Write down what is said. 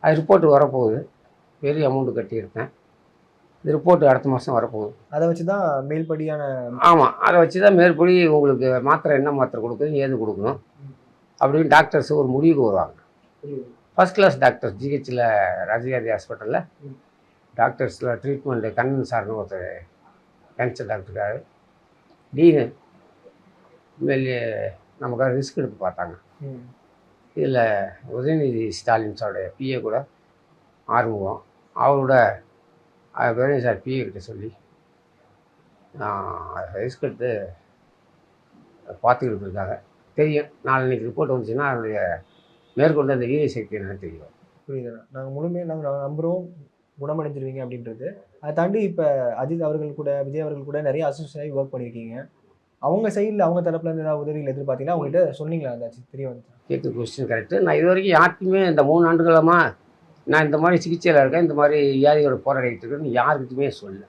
அது ரிப்போர்ட்டு வரப்போகுது. பெரிய அமௌண்ட்டு கட்டியிருக்கேன். இந்த ரிப்போர்ட்டு அடுத்த மாதம் வரப்போகுது. அதை வச்சு தான் மேல்படியான ஆமாம், அதை வச்சு தான் மேற்படி உங்களுக்கு மாத்திரை என்ன மாத்திரை கொடுக்குறது, ஏது கொடுக்கணும் அப்படின்னு டாக்டர்ஸ் ஒரு முடிவுக்கு வருவாங்க. ஃபஸ்ட் கிளாஸ் டாக்டர் ஜிஹெச்சில் ராஜீவ்காந்தி ஹாஸ்பிட்டலில் டாக்டர்ஸில் ட்ரீட்மெண்ட்டு கண்ணன் சார்னு ஒருத்தர் கேன்சர் டாக்டருக்காரு டீனு உண்மையிலேயே நமக்காக ரிஸ்க் எடுத்து பார்த்தாங்க. இதில் உதயநிதி ஸ்டாலின் சாருடைய பிஏ கூட ஆறுமுகம் அவரோட உதயநிதி சார் பிஏ கிட்ட சொல்லி ரிஸ்க் எடுத்து பார்த்துக்கிட்டு இருக்காங்க. தெரியும் நாளைக்கு ரிப்போர்ட் வந்துச்சுன்னா அதனுடைய மேற்கொண்டு அந்த வீரிய சக்தி என்னன்னு தெரியும். புரியுதுண்ணா. நாங்கள் முழுமையாக நாங்கள் நம்புகிறோம் குணமடைஞ்சிருவீங்க அப்படின்றது. அதை தாண்டி இப்போ அஜித் அவர்கள் கூட விஜய் அவர்கள் கூட நிறைய அசோசியேட் ஒர்க் பண்ணியிருக்கீங்க. அவங்க சைடில் அவங்க தரப்புல இருந்து ஏதாவது உதவிகள் எதிர்பார்த்தீங்கன்னா அவங்ககிட்ட சொன்னீங்களா? அந்த தெரிய வந்து கேட்குற கொஸ்டின் கரெக்டு. நான் இது வரைக்கும் யாருக்குமே இந்த 3 ஆண்டுகளமாக நான் இந்த மாதிரி சிகிச்சையில் இருக்கேன், இந்த மாதிரி வியாதியோட போராடிட்டு இருக்கேன்னு யாருக்கிட்டுமே சொல்லல.